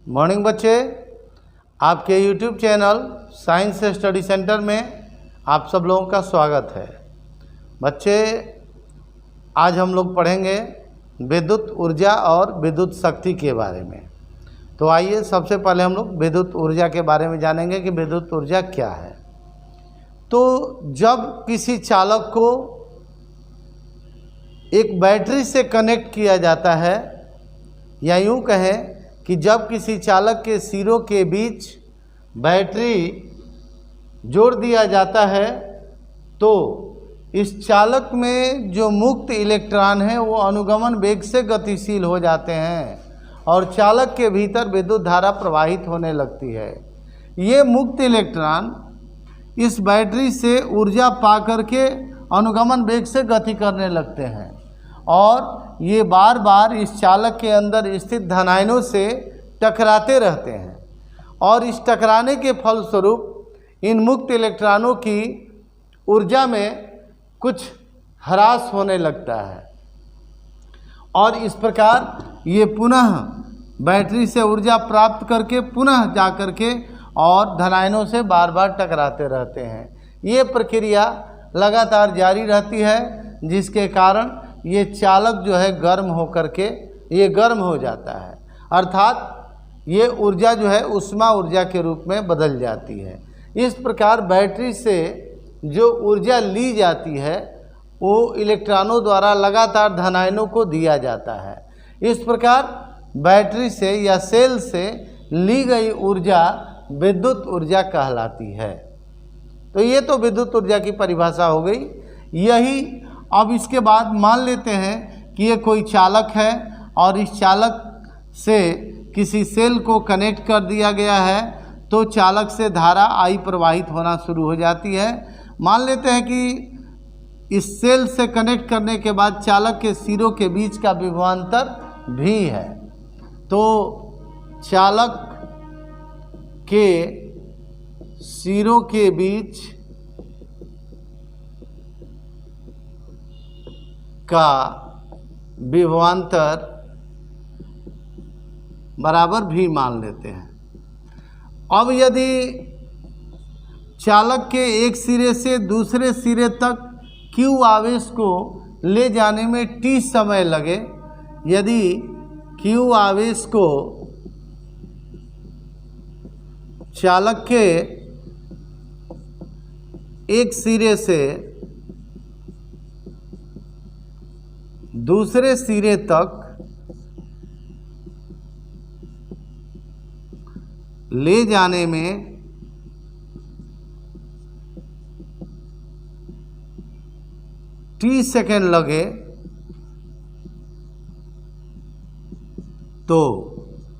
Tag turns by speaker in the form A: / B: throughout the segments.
A: Morning बच्चे, आपके YouTube channel science study centre में आप सब लोगों का स्वागत है। बच्चे, आज हम लोग पढ़ेंगे विद्युत ऊर्जा और विद्युत शक्ति के बारे में। तो आइए सबसे पहले हम लोग विद्युत ऊर्जा के बारे में जानेंगे कि विद्युत ऊर्जा क्या है। तो जब किसी चालक को एक बैटरी से कनेक्ट किया जाता है, या यूँ कहें कि जब किसी चालक के सिरों के बीच बैटरी जोड़ दिया जाता है, तो इस चालक में जो मुक्त इलेक्ट्रॉन है वो अनुगमन वेग से गतिशील हो जाते हैं और चालक के भीतर विद्युत धारा प्रवाहित होने लगती है। ये मुक्त इलेक्ट्रॉन इस बैटरी से ऊर्जा पा करके अनुगमन वेग से गति करने लगते हैं और ये बार बार इस चालक के अंदर स्थित धनायनों से टकराते रहते हैं और इस टकराने के फलस्वरूप इन मुक्त इलेक्ट्रॉनों की ऊर्जा में कुछ ह्रास होने लगता है और इस प्रकार ये पुनः बैटरी से ऊर्जा प्राप्त करके पुनः जा करके और धनायनों से बार बार टकराते रहते हैं। ये प्रक्रिया लगातार जारी रहती है, जिसके कारण ये चालक जो है गर्म होकर के ये गर्म हो जाता है, अर्थात ये ऊर्जा जो है उष्मा ऊर्जा के रूप में बदल जाती है। इस प्रकार बैटरी से जो ऊर्जा ली जाती है वो इलेक्ट्रॉनों द्वारा लगातार धनायनों को दिया जाता है। इस प्रकार बैटरी से या सेल से ली गई ऊर्जा विद्युत ऊर्जा कहलाती है। तो ये तो विद्युत ऊर्जा की परिभाषा हो गई। यही अब इसके बाद मान लेते हैं कि ये कोई चालक है और इस चालक से किसी सेल को कनेक्ट कर दिया गया है, तो चालक से धारा I प्रवाहित होना शुरू हो जाती है। मान लेते हैं कि इस सेल से कनेक्ट करने के बाद चालक के सिरों के बीच का विभवांतर V है, तो चालक के सिरों के बीच का विभवांतर बराबर V मान लेते हैं। अब यदि चालक के एक सिरे से दूसरे सिरे तक Q आवेश को ले जाने में T समय लगे, यदि Q आवेश को चालक के एक सिरे से दूसरे सिरे तक ले जाने में T सेकेंड लगे, तो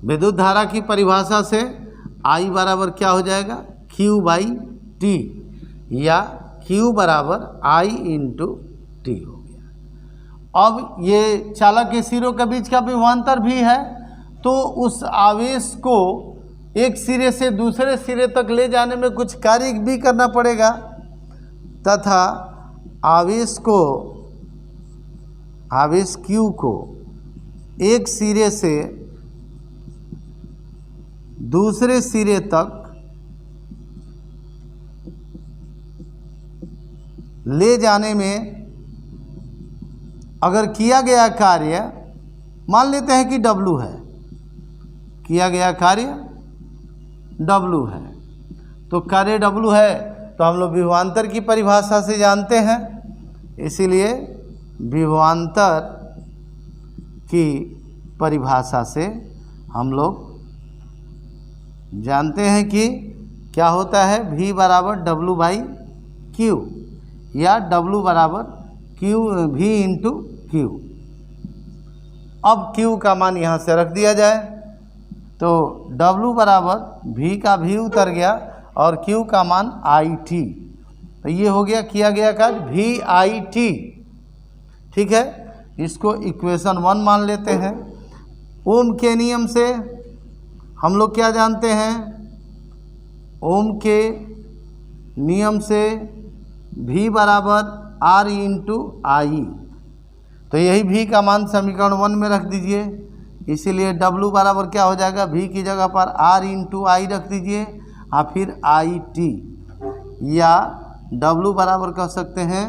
A: विद्युत धारा की परिभाषा से I बराबर क्या हो जाएगा, Q बाई T, या Q बराबर I इंटू T हो गया। अब ये चालक के सिरों के बीच का विभवांतर भी है, तो उस आवेश को एक सिरे से दूसरे सिरे तक ले जाने में कुछ कार्य भी करना पड़ेगा, तथा आवेश Q को एक सिरे से दूसरे सिरे तक ले जाने में अगर किया गया कार्य, मान लेते हैं कि W है, किया गया कार्य W है, तो कार्य W है तो हम लोग विभवांतर की परिभाषा से जानते हैं, इसीलिए विभवांतर की परिभाषा से हम लोग जानते हैं कि क्या होता है, V बराबर W बाई Q, या W बराबर V इंटू Q। अब Q का मान यहाँ से रख दिया जाए, तो W बराबर V का V उतर गया और Q का मान IT, तो ये हो गया किया गया कार्य VIT। ठीक है, इसको इक्वेशन 1 मान लेते हैं। ओम के नियम से हम लोग क्या जानते हैं, ओम के नियम से V बराबर R इंटू I, तो यही V का मान समीकरण 1 में रख दीजिए। इसीलिए W बराबर क्या हो जाएगा, V की जगह पर R इंटू आई रख दीजिए और फिर IT, या W बराबर कह सकते हैं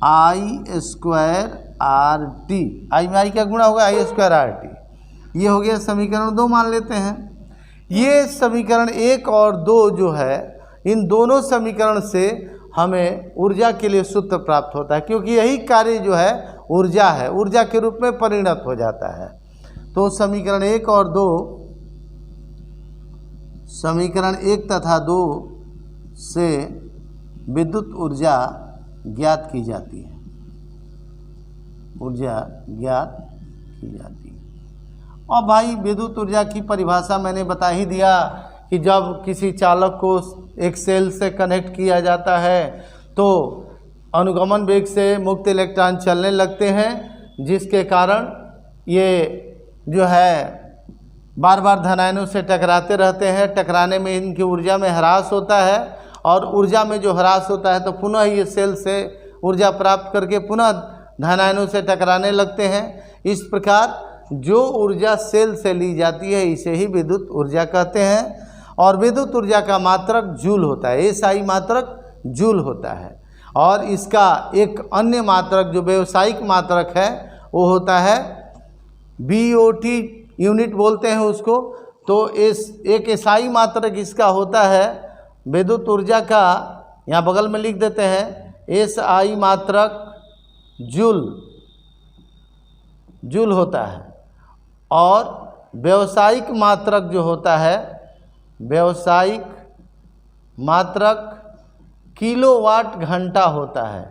A: I स्क्वायर RT, आई में आई क्या गुणा होगा, I स्क्वायर RT। ये हो गया समीकरण 2 मान लेते हैं। ये समीकरण 1 और 2 जो है, इन दोनों समीकरण से हमें ऊर्जा के लिए सूत्र प्राप्त होता है, क्योंकि यही कार्य जो है ऊर्जा है, ऊर्जा के रूप में परिणत हो जाता है। तो समीकरण 1 और 2, समीकरण 1 तथा 2 से विद्युत ऊर्जा ज्ञात की जाती है, ऊर्जा ज्ञात की जाती है। और भाई विद्युत ऊर्जा की परिभाषा मैंने बता ही दिया कि जब किसी चालक को एक सेल से कनेक्ट किया जाता है तो अनुगमन वेग से मुक्त इलेक्ट्रॉन चलने लगते हैं, जिसके कारण ये जो है बार बार धनायनों से टकराते रहते हैं। टकराने में इनकी ऊर्जा में ह्रास होता है, और ऊर्जा में जो ह्रास होता है तो पुनः ये सेल से ऊर्जा प्राप्त करके पुनः धनायनों से टकराने लगते हैं। इस प्रकार जो ऊर्जा सेल से ली जाती है इसे ही विद्युत ऊर्जा कहते हैं। और विद्युत ऊर्जा का मात्रक जूल होता है, एसआई मात्रक जूल होता है। और इसका एक अन्य मात्रक जो व्यावसायिक मात्रक है वो होता है बीओटी, यूनिट बोलते हैं उसको। तो इस एक एसआई मात्रक इसका होता है विद्युत ऊर्जा का, यहाँ बगल में लिख देते हैं एसआई मात्रक जूल, जूल होता है। और व्यावसायिक मात्रक जो होता है, व्यावसायिक मात्रक किलोवाट घंटा होता है,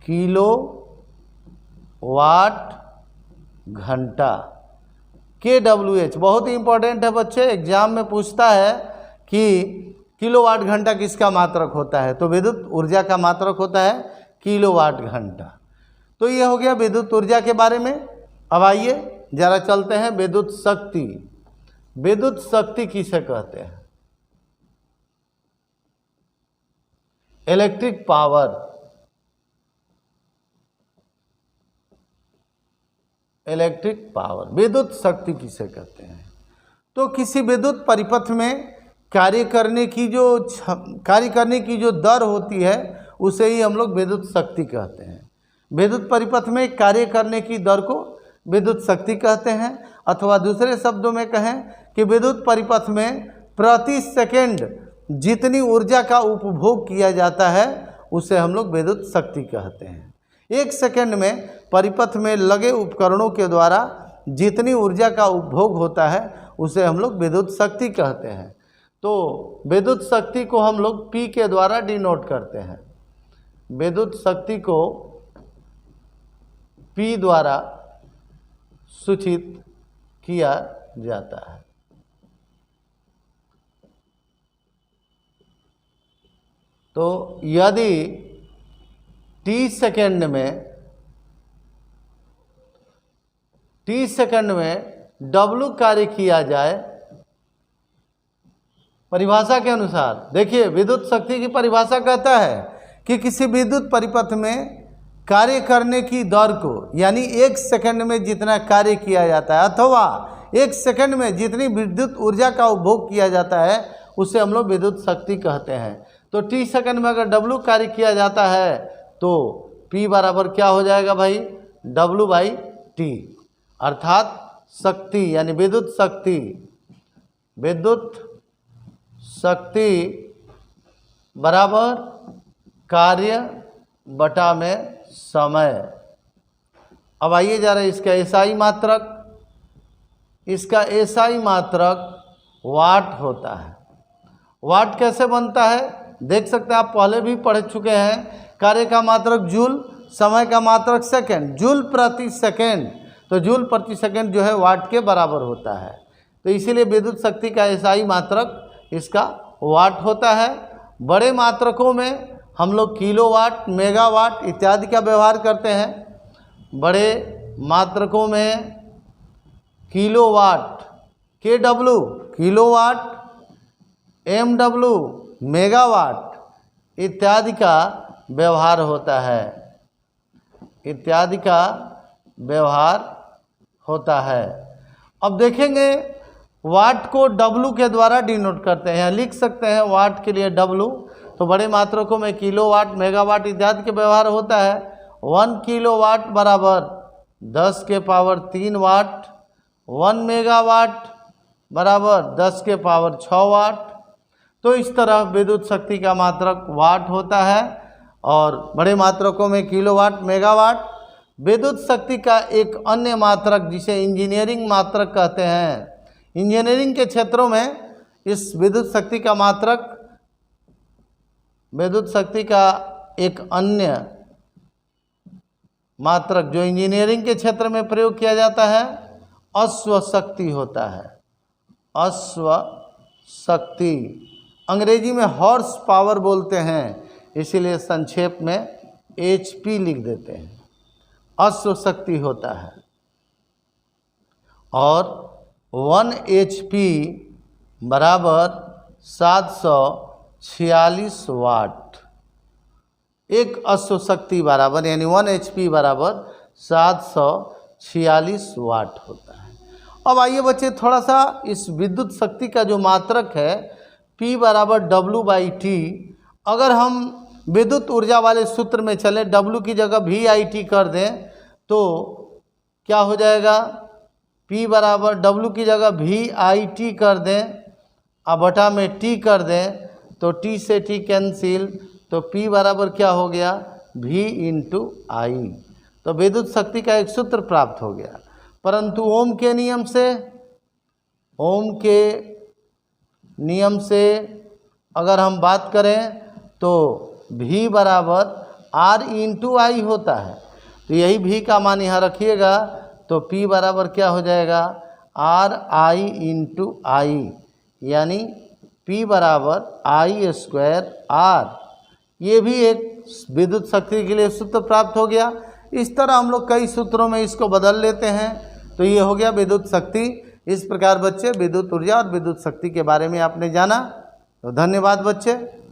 A: किलोवाट घंटा, KWH। बहुत ही इंपॉर्टेंट है बच्चे, एग्जाम में पूछता है कि किलोवाट घंटा किसका मात्रक होता है, तो विद्युत ऊर्जा का मात्रक होता है किलोवाट घंटा। तो ये हो गया विद्युत ऊर्जा के बारे में। अब आइए जरा चलते हैं विद्युत शक्ति। विद्युत शक्ति किसे कहते हैं? इलेक्ट्रिक पावर, इलेक्ट्रिक पावर विद्युत शक्ति किसे कहते हैं? तो किसी विद्युत परिपथ में कार्य करने की जो दर होती है उसे ही हम लोग विद्युत शक्ति कहते हैं। विद्युत परिपथ में कार्य करने की दर को विद्युत शक्ति कहते हैं। अथवा दूसरे शब्दों में कहें कि विद्युत परिपथ में प्रति सेकंड जितनी ऊर्जा का उपभोग किया जाता है उसे हम लोग विद्युत शक्ति कहते हैं। एक सेकंड में परिपथ में लगे उपकरणों के द्वारा जितनी ऊर्जा का उपभोग होता है उसे हम लोग विद्युत शक्ति कहते हैं। तो विद्युत शक्ति को हम लोग P के द्वारा डिनोट करते हैं। विद्युत शक्ति को P द्वारा सूचित किया जाता है। तो यदि T सेकंड में W कार्य किया जाए, परिभाषा के अनुसार देखिए विद्युत शक्ति की परिभाषा कहता है कि किसी विद्युत परिपथ में कार्य करने की दर को, यानी एक सेकंड में जितना कार्य किया जाता है अथवा एक सेकंड में जितनी विद्युत ऊर्जा का उपभोग किया जाता है उसे हम लोग विद्युत शक्ति कहते हैं। तो T सेकंड में अगर W कार्य किया जाता है तो P बराबर क्या हो जाएगा भाई, W/T, अर्थात शक्ति यानी विद्युत शक्ति, विद्युत शक्ति बराबर कार्य बटा में समय। अब आइए जरा इसका एसआई मात्रक, इसका एसआई मात्रक वाट होता है। वाट कैसे बनता है देख सकते हैं, आप पहले भी पढ़ चुके हैं। कार्य का मात्रक जूल, समय का मात्रक सेकंड, जूल प्रति सेकंड। तो जूल प्रति सेकंड जो है वाट के बराबर होता है। तो इसीलिए विद्युत शक्ति का एसआई मात्रक इसका वाट होता है। बड़े मात्रकों में हम लोग किलोवाट, मेगावाट इत्यादि का व्यवहार करते हैं। बड़े मात्रकों में kilowatt, KW kilowatt, MW megawatt इत्यादि का व्यवहार होता है, इत्यादि का व्यवहार होता है। अब देखेंगे वाट को W के द्वारा डिनोट करते हैं, लिख सकते हैं वाट के लिए W। तो बड़े मात्रकों में किलोवाट, मेगावाट इत्यादि के व्यवहार होता है। 1 किलोवाट बराबर 10 के पावर 3 वाट, 1 मेगावाट बराबर 10 के पावर 6 वाट। तो इस तरह विद्युत शक्ति का मात्रक वाट होता है और बड़े मात्रकों में किलोवाट, मेगावाट। विद्युत शक्ति का एक अन्य मात्रक जिसे इंजीनियरिंग मात्रक कहते हैं, इंजीनियरिंग के क्षेत्रों में इस विद्युत शक्ति का मात्रक, विद्युत शक्ति का एक अन्य मात्रक जो इंजीनियरिंग के क्षेत्र में प्रयोग किया जाता है अश्व शक्ति होता है। अश्व शक्ति अंग्रेजी में हॉर्स पावर बोलते हैं, इसीलिए संक्षेप में HP लिख देते हैं। अश्व शक्ति होता है और 1 HP बराबर 746 वाट। एक अश्व शक्ति बराबर यानी 1 HP बराबर 746 वाट होता है। अब आइए बच्चे थोड़ा सा इस विद्युत शक्ति का जो मात्रक है P बराबर W/T, अगर हम विद्युत ऊर्जा वाले सूत्र में चले, W की जगह VIT कर दें तो क्या हो जाएगा? P बराबर W की जगह VIT कर दें और बटा में T कर दें तो T से T कैंसिल, तो P बराबर क्या हो गया? V × I। तो विद्युत शक्ति का एक सूत्र प्राप्त हो गया। परंतु ओम के नियम से अगर हम बात करें तो V बराबर R × I होता है। तो यही V का मान यहाँ रखिएगा तो P बराबर क्या हो जाएगा? RI × I, यानी P बराबर I²R। ये भी एक विद्युत शक्ति के लिए सूत्र प्राप्त हो गया। इस तरह हम लोग कई सूत्रों में इसको बदल लेते हैं। तो ये हो गया विद्युत शक्ति। इस प्रकार बच्चे विद्युत ऊर्जा और विद्युत शक्ति के बारे में आपने जाना। तो धन्यवाद बच्चे।